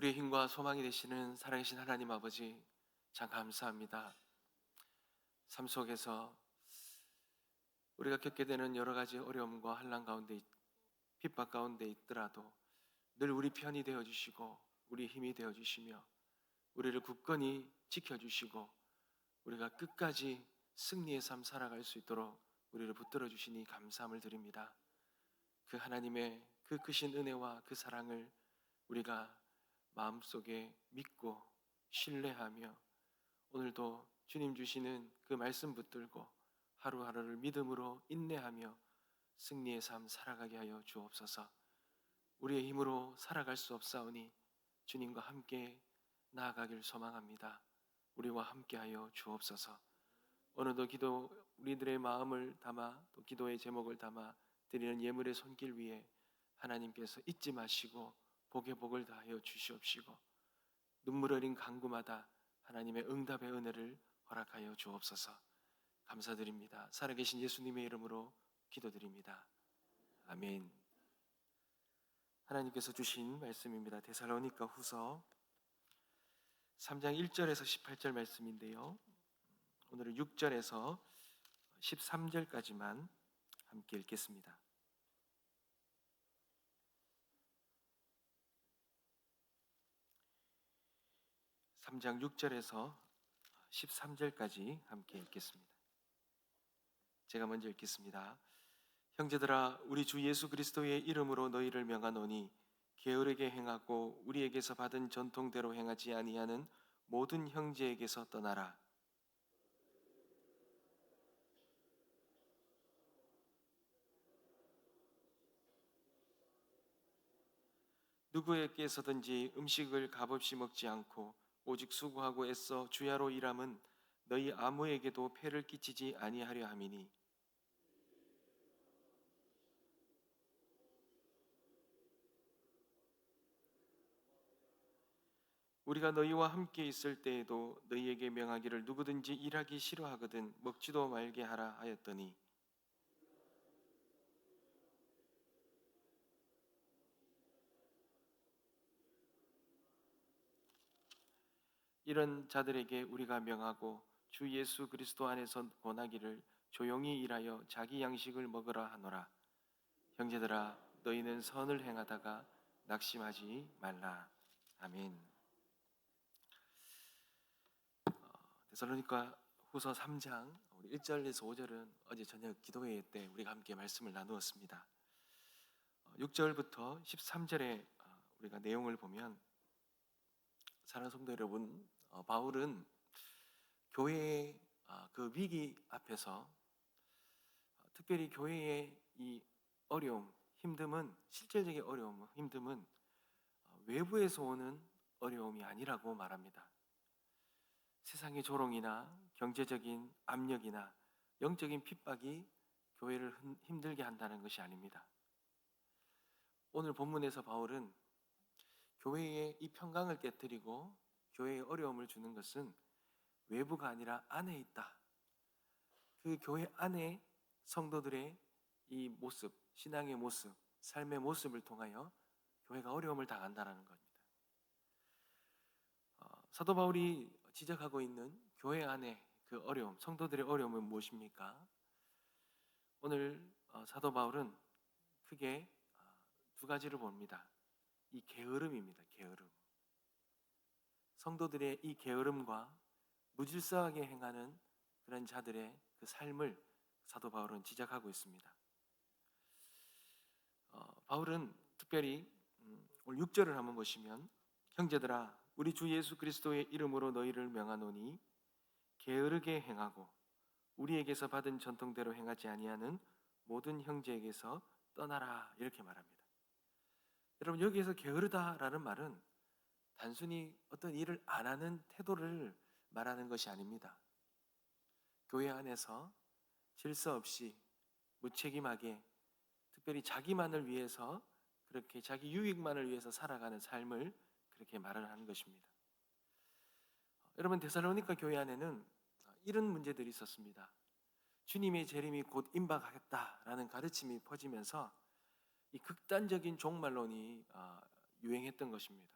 우리의 힘과 소망이 되시는 살아계신 하나님 아버지, 참 감사합니다. 삶 속에서 우리가 겪게 되는 여러 가지 어려움과 환난 가운데, 핍박 가운데 있더라도 늘 우리 편이 되어 주시고 우리 힘이 되어 주시며 우리를 굳건히 지켜 주시고 우리가 끝까지 승리의 삶 살아갈 수 있도록 우리를 붙들어 주시니 감사함을 드립니다. 그 하나님의 그 크신 은혜와 그 사랑을 우리가 마음속에 믿고 신뢰하며 오늘도 주님 주시는 그 말씀 붙들고 하루하루를 믿음으로 인내하며 승리의 삶 살아가게 하여 주옵소서. 우리의 힘으로 살아갈 수 없사오니 주님과 함께 나아가길 소망합니다. 우리와 함께하여 주옵소서. 오늘도 우리들의 마음을 담아 또 기도의 제목을 담아 드리는 예물의 손길 위에 하나님께서 잊지 마시고 복의 복을 다하여 주시옵시고 눈물 어린 간구마다 하나님의 응답의 은혜를 허락하여 주옵소서. 감사드립니다. 살아계신 예수님의 이름으로 기도드립니다. 아멘. 하나님께서 주신 말씀입니다. 데살로니가 후서 3장 1절에서 18절 말씀인데요, 오늘은 6절에서 13절까지만 함께 읽겠습니다. 3장 6절에서 13절까지 함께 읽겠습니다. 제가 먼저 읽겠습니다. 형제들아, 우리 주 예수 그리스도의 이름으로 너희를 명하노니 게으르게 행하고 우리에게서 받은 전통대로 행하지 아니하는 모든 형제에게서 떠나라. 누구에게서든지 음식을 값없이 먹지 않고 오직 수고하고 애써 주야로 일함은 너희 아무에게도 폐를 끼치지 아니하려 함이니 우리가 너희와 함께 있을 때에도 너희에게 명하기를 누구든지 일하기 싫어하거든 먹지도 말게 하라 하였더니 이런 자들에게 우리가 명하고 주 예수 그리스도 안에서 권하기를 조용히 일하여 자기 양식을 먹으라 하노라. 형제들아, 너희는 선을 행하다가 낙심하지 말라. 아멘. 데살로니가 후서 3장 1절에서 5절은 어제 저녁 기도회 때 우리가 함께 말씀을 나누었습니다. 6절부터 13절에 우리가 내용을 보면, 사랑하는 성도 여러분, 바울은 교회의 그 위기 앞에서 특별히 교회의 이 어려움, 힘듦은, 실질적인 어려움, 힘듦은 외부에서 오는 어려움이 아니라고 말합니다. 세상의 조롱이나 경제적인 압력이나 영적인 핍박이 교회를 힘들게 한다는 것이 아닙니다. 오늘 본문에서 바울은 교회의 이 평강을 깨뜨리고 교회에 어려움을 주는 것은 외부가 아니라 안에 있다. 그 교회 안에 성도들의 이 모습, 신앙의 모습, 삶의 모습을 통하여 교회가 어려움을 당한다는 겁니다. 사도 바울이 지적하고 있는 교회 안에 그 어려움, 성도들의 어려움은 무엇입니까? 오늘 사도 바울은 크게 두 가지를 봅니다. 이 게으름입니다. 게으름. 성도들의 이 게으름과 무질서하게 행하는 그런 자들의 그 삶을 사도 바울은 지적하고 있습니다. 바울은 특별히 오늘 6절을 한번 보시면, 형제들아, 우리 주 예수 그리스도의 이름으로 너희를 명하노니 게으르게 행하고 우리에게서 받은 전통대로 행하지 아니하는 모든 형제에게서 떠나라, 이렇게 말합니다. 여러분, 여기에서 게으르다라는 말은 단순히 어떤 일을 안 하는 태도를 말하는 것이 아닙니다. 교회 안에서 질서 없이 무책임하게 특별히 자기만을 위해서, 그렇게 자기 유익만을 위해서 살아가는 삶을 그렇게 말을 하는 것입니다. 여러분, 데살로니가 교회 안에는 이런 문제들이 있었습니다. 주님의 재림이 곧 임박하겠다라는 가르침이 퍼지면서 이 극단적인 종말론이 유행했던 것입니다.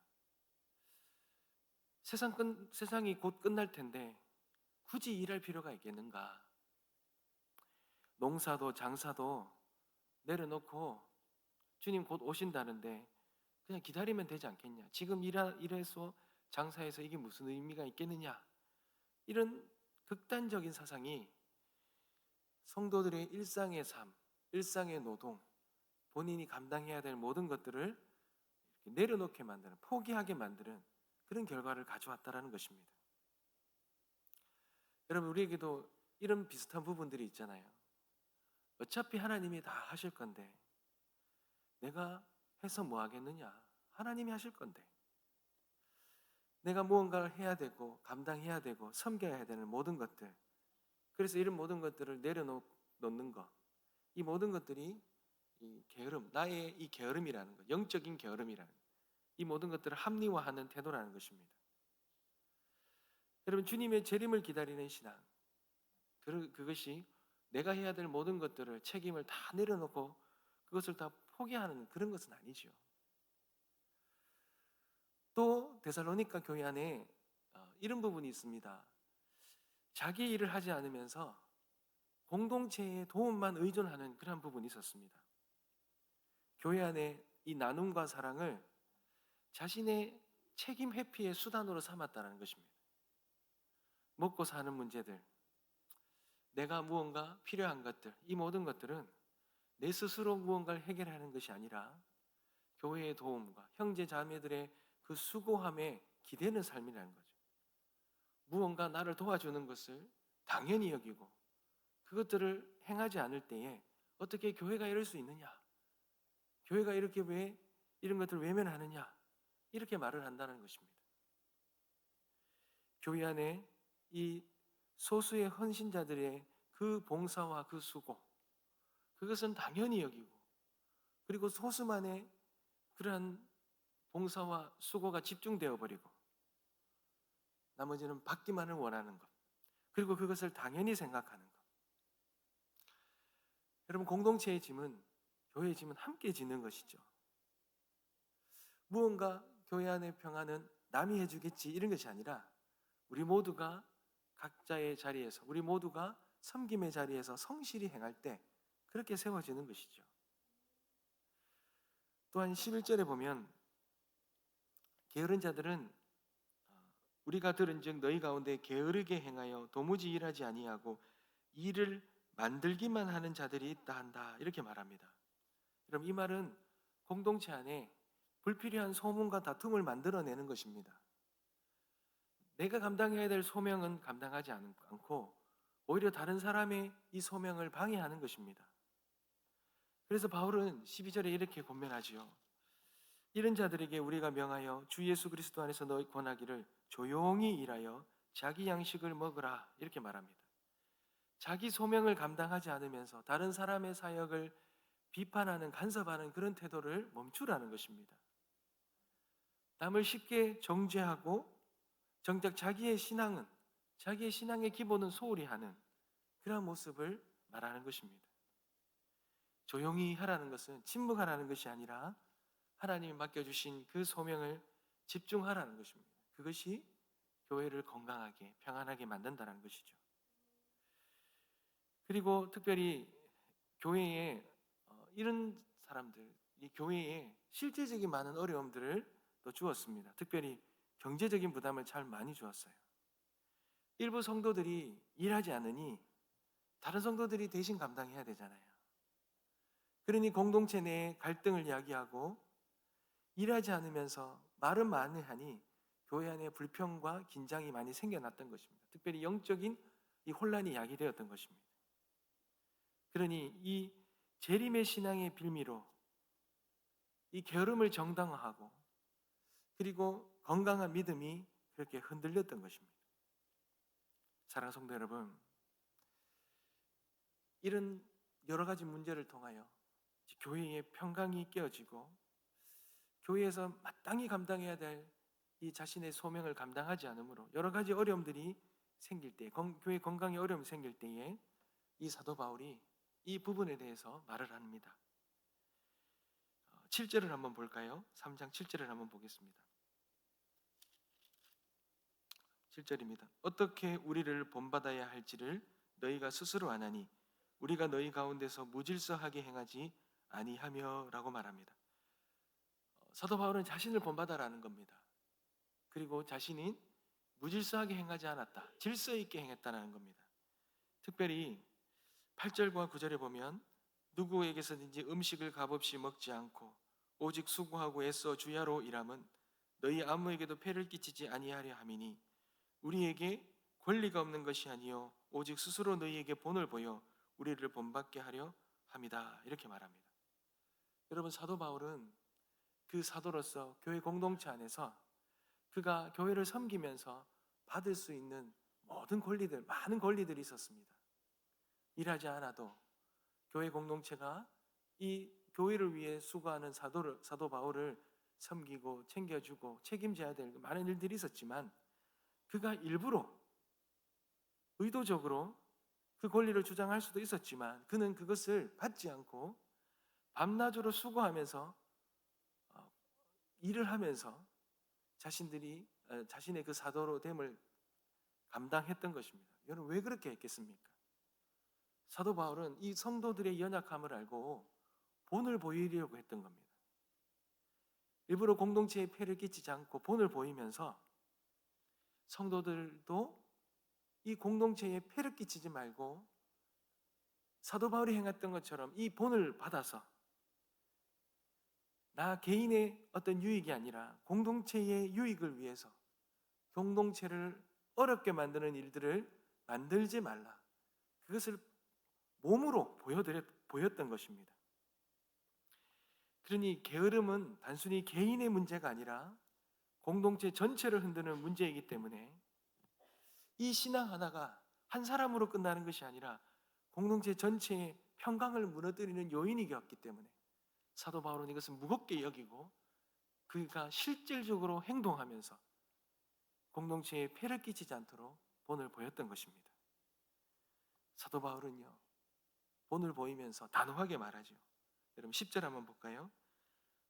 세상이 곧 끝날 텐데 굳이 일할 필요가 있겠는가? 농사도 장사도 내려놓고 주님 곧 오신다는데 그냥 기다리면 되지 않겠냐? 지금 일해서 장사해서 이게 무슨 의미가 있겠느냐? 이런 극단적인 사상이 성도들의 일상의 삶, 일상의 노동, 본인이 감당해야 될 모든 것들을 이렇게 내려놓게 만드는, 포기하게 만드는 그런 결과를 가져왔다라는 것입니다. 여러분, 우리에게도 이런 비슷한 부분들이 있잖아요. 어차피 하나님이 다 하실 건데 내가 해서 뭐 하겠느냐? 하나님이 하실 건데 내가 무언가를 해야 되고 감당해야 되고 섬겨야 되는 모든 것들, 그래서 이런 모든 것들을 내려놓는 것, 이 모든 것들이 이 게으름, 나의 이 게으름이라는 것, 영적인 게으름이라는 것, 이 모든 것들을 합리화하는 태도라는 것입니다. 여러분, 주님의 재림을 기다리는 신앙, 그것이 내가 해야 될 모든 것들을 책임을 다 내려놓고 그것을 다 포기하는 그런 것은 아니죠. 또 데살로니가 교회 안에 이런 부분이 있습니다. 자기 일을 하지 않으면서 공동체의 도움만 의존하는 그런 부분이 있었습니다. 교회 안에 이 나눔과 사랑을 자신의 책임 회피의 수단으로 삼았다는 것입니다. 먹고 사는 문제들, 내가 무언가 필요한 것들, 이 모든 것들은 내 스스로 무언가를 해결하는 것이 아니라 교회의 도움과 형제 자매들의 그 수고함에 기대는 삶이라는 거죠. 무언가 나를 도와주는 것을 당연히 여기고 그것들을 행하지 않을 때에 어떻게 교회가 이럴 수 있느냐? 교회가 이렇게 왜 이런 것들을 외면하느냐? 이렇게 말을 한다는 것입니다. 교회 안에 이 소수의 헌신자들의 그 봉사와 그 수고, 그것은 당연히 여기고, 그리고 소수만의 그러한 봉사와 수고가 집중되어 버리고 나머지는 받기만을 원하는 것, 그리고 그것을 당연히 생각하는 것. 여러분, 공동체의 짐은, 교회의 짐은 함께 지는 것이죠. 무언가 교회 안의 평화는 남이 해주겠지 이런 것이 아니라 우리 모두가 각자의 자리에서, 우리 모두가 섬김의 자리에서 성실히 행할 때 그렇게 세워지는 것이죠. 또한 11절에 보면 게으른 자들은 우리가 들은즉 너희 가운데 게으르게 행하여 도무지 일하지 아니하고 일을 만들기만 하는 자들이 있다 한다, 이렇게 말합니다. 그럼 이 말은 공동체 안에 불필요한 소문과 다툼을 만들어내는 것입니다. 내가 감당해야 될 소명은 감당하지 않고 오히려 다른 사람의 이 소명을 방해하는 것입니다. 그래서 바울은 12절에 이렇게 권면하지요. 이런 자들에게 우리가 명하여 주 예수 그리스도 안에서 너희 권하기를 조용히 일하여 자기 양식을 먹으라, 이렇게 말합니다. 자기 소명을 감당하지 않으면서 다른 사람의 사역을 비판하는, 간섭하는 그런 태도를 멈추라는 것입니다. 남을 쉽게 정죄하고 정작 자기의 신앙의 기본은 소홀히 하는 그런 모습을 말하는 것입니다. 조용히 하라는 것은 침묵하라는 것이 아니라 하나님이 맡겨주신 그 소명을 집중하라는 것입니다. 그것이 교회를 건강하게, 평안하게 만든다는 것이죠. 그리고 특별히 교회에 이런 사람들, 이 교회에 실제적인 많은 어려움들을 또 주었습니다. 특별히 경제적인 부담을 잘 많이 주었어요. 일부 성도들이 일하지 않으니 다른 성도들이 대신 감당해야 되잖아요. 그러니 공동체 내에 갈등을 야기하고 일하지 않으면서 말은 많이 하니 교회 안에 불평과 긴장이 많이 생겨났던 것입니다. 특별히 영적인 이 혼란이 야기되었던 것입니다. 그러니 이 재림의 신앙의 빌미로 이 게으름을 정당화하고 그리고 건강한 믿음이 그렇게 흔들렸던 것입니다. 사랑하는 성도 여러분, 이런 여러 가지 문제를 통하여 교회의 평강이 깨어지고 교회에서 마땅히 감당해야 될 이 자신의 소명을 감당하지 않으므로 여러 가지 어려움들이 생길 때, 교회 건강에 어려움이 생길 때에 이 사도 바울이 이 부분에 대해서 말을 합니다. 7절을 한번 볼까요? 3장 7절을 한번 보겠습니다. 7절입니다. 어떻게 우리를 본받아야 할지를 너희가 스스로 아나니 우리가 너희 가운데서 무질서하게 행하지 아니하며라고 말합니다. 사도 바울은 자신을 본받아라는 겁니다. 그리고 자신이 무질서하게 행하지 않았다, 질서 있게 행했다는 겁니다. 특별히 8절과 9절에 보면 누구에게서든지 음식을 값없이 먹지 않고 오직 수고하고 애써 주야로 일함은 너희 아무에게도 폐를 끼치지 아니하려 함이니 우리에게 권리가 없는 것이 아니요 오직 스스로 너희에게 본을 보여 우리를 본받게 하려 함이다, 이렇게 말합니다. 여러분, 사도 바울은 그 사도로서 교회 공동체 안에서 그가 교회를 섬기면서 받을 수 있는 모든 권리들, 많은 권리들이 있었습니다. 일하지 않아도 교회 공동체가 이 교회를 위해 수고하는 사도 바울을 섬기고 챙겨주고 책임져야 될 많은 일들이 있었지만 그가 일부러 의도적으로 그 권리를 주장할 수도 있었지만 그는 그것을 받지 않고 밤낮으로 수고하면서 일을 하면서 자신의 그 사도로 됨을 감당했던 것입니다. 여러분, 왜 그렇게 했겠습니까? 사도 바울은 이 성도들의 연약함을 알고 본을 보이려고 했던 겁니다. 일부러 공동체에 폐를 끼치지 않고 본을 보이면서 성도들도 이 공동체에 폐를 끼치지 말고 사도 바울이 행했던 것처럼 이 본을 받아서 나 개인의 어떤 유익이 아니라 공동체의 유익을 위해서 공동체를 어렵게 만드는 일들을 만들지 말라, 그것을 몸으로 보였던 것입니다. 그러니 게으름은 단순히 개인의 문제가 아니라 공동체 전체를 흔드는 문제이기 때문에 이 신앙 하나가 한 사람으로 끝나는 것이 아니라 공동체 전체의 평강을 무너뜨리는 요인이 되었기 때문에 사도 바울은 이것을 무겁게 여기고 그가 실질적으로 행동하면서 공동체에 폐를 끼치지 않도록 본을 보였던 것입니다. 사도 바울은요, 본을 보이면서 단호하게 말하죠. 여러분 10절 한번 볼까요?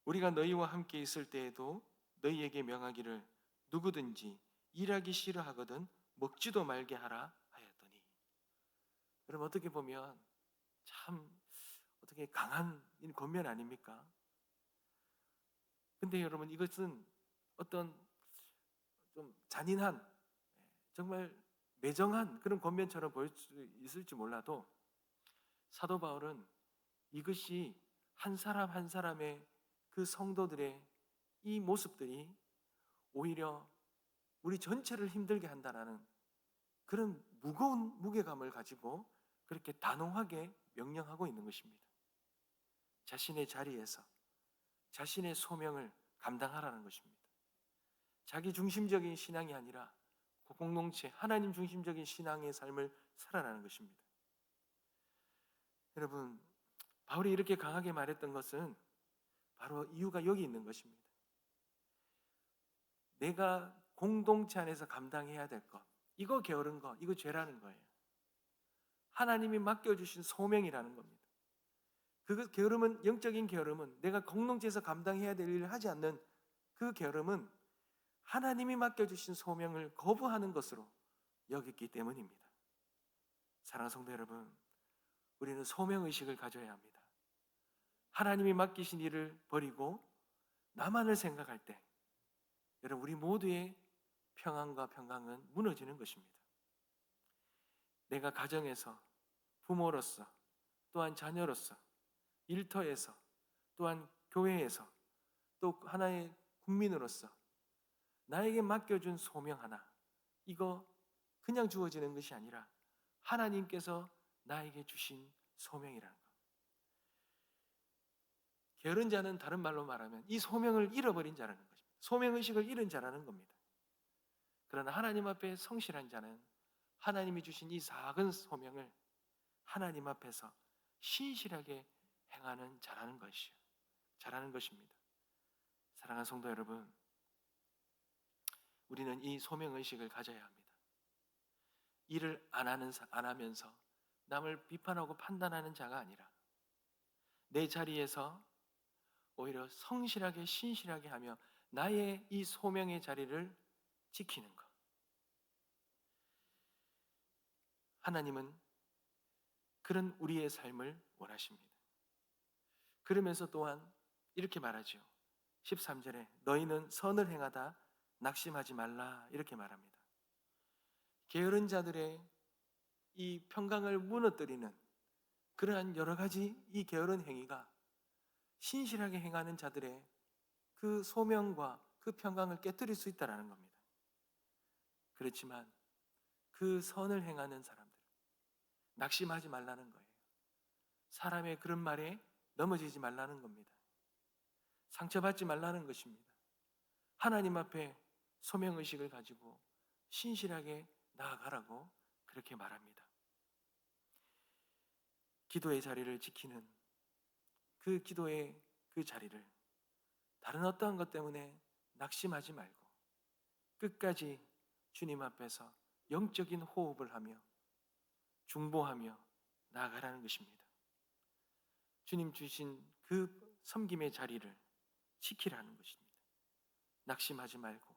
우리가 너희와 함께 있을 때에도 너희에게 명하기를 누구든지 일하기 싫어하거든 먹지도 말게 하라 하였더니. 여러분, 어떻게 보면 참 어떻게 강한 권면 아닙니까? 근데 여러분, 이것은 어떤 좀 잔인한, 정말 매정한 그런 권면처럼 보일 수 있을지 몰라도 사도 바울은 이것이 한 사람 한 사람의 그 성도들의 이 모습들이 오히려 우리 전체를 힘들게 한다는 그런 무거운 무게감을 가지고 그렇게 단호하게 명령하고 있는 것입니다. 자신의 자리에서 자신의 소명을 감당하라는 것입니다. 자기 중심적인 신앙이 아니라 공동체, 하나님 중심적인 신앙의 삶을 살아라는 것입니다. 여러분, 바울이 이렇게 강하게 말했던 것은 바로 이유가 여기 있는 것입니다. 내가 공동체 안에서 감당해야 될 것, 이거 게으른 것, 이거 죄라는 거예요. 하나님이 맡겨주신 소명이라는 겁니다. 그 게으름은, 영적인 게으름은 내가 공동체에서 감당해야 될 일을 하지 않는 그 게으름은 하나님이 맡겨주신 소명을 거부하는 것으로 여겼기 때문입니다. 사랑하는 성도 여러분, 우리는 소명의식을 가져야 합니다. 하나님이 맡기신 일을 버리고 나만을 생각할 때 여러분, 우리 모두의 평안과 평강은 무너지는 것입니다. 내가 가정에서, 부모로서, 또한 자녀로서, 일터에서, 또한 교회에서, 또 하나의 국민으로서 나에게 맡겨준 소명 하나, 이거 그냥 주어지는 것이 아니라 하나님께서 나에게 주신 소명이라는 것. 게으른 자는 다른 말로 말하면 이 소명을 잃어버린 자라는 것입니다. 소명의식을 잃은 자라는 겁니다. 그러나 하나님 앞에 성실한 자는 하나님이 주신 이 작은 소명을 하나님 앞에서 신실하게 행하는 자라는 것입니다. 사랑하는 성도 여러분, 우리는 이 소명의식을 가져야 합니다. 일을 안 하면서 남을 비판하고 판단하는 자가 아니라 내 자리에서 오히려 성실하게 신실하게 하며 나의 이 소명의 자리를 지키는 것, 하나님은 그런 우리의 삶을 원하십니다. 그러면서 또한 이렇게 말하죠. 13절에 너희는 선을 행하다 낙심하지 말라 이렇게 말합니다. 게으른 자들의 이 평강을 무너뜨리는 그러한 여러 가지 이 게으른 행위가 신실하게 행하는 자들의 그 소명과 그 평강을 깨뜨릴 수 있다는 겁니다. 그렇지만 그 선을 행하는 사람들 낙심하지 말라는 거예요. 사람의 그런 말에 넘어지지 말라는 겁니다. 상처받지 말라는 것입니다. 하나님 앞에 소명의식을 가지고 신실하게 나아가라고 그렇게 말합니다. 기도의 자리를 지키는 그 기도의 그 자리를 다른 어떠한 것 때문에 낙심하지 말고 끝까지 주님 앞에서 영적인 호흡을 하며 중보하며 나아가라는 것입니다. 주님 주신 그 섬김의 자리를 지키라는 것입니다. 낙심하지 말고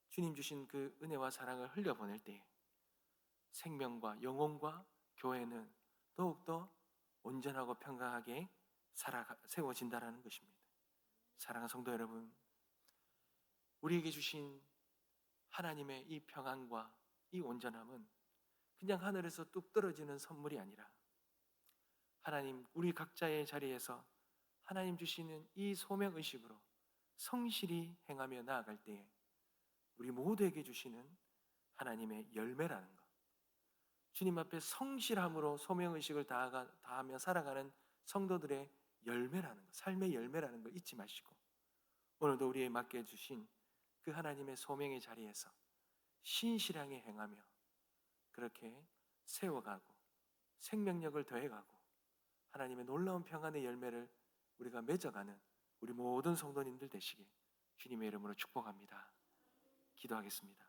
주님 주신 그 은혜와 사랑을 흘려보낼 때에 생명과 영혼과 교회는 더욱더 온전하고 평강하게 세워진다는 것입니다. 사랑하는 성도 여러분, 우리에게 주신 하나님의 이 평안과 이 온전함은 그냥 하늘에서 뚝 떨어지는 선물이 아니라 하나님 우리 각자의 자리에서 하나님 주시는 이 소명의식으로 성실히 행하며 나아갈 때에 우리 모두에게 주시는 하나님의 열매라는 것, 주님 앞에 성실함으로 소명의식을 다하며 살아가는 성도들의 열매라는 것, 삶의 열매라는 걸 잊지 마시고 오늘도 우리에게 맡겨주신 그 하나님의 소명의 자리에서 신실하게 행하며 그렇게 세워가고 생명력을 더해가고 하나님의 놀라운 평안의 열매를 우리가 맺어가는 우리 모든 성도님들 되시길 주님의 이름으로 축복합니다. 기도하겠습니다.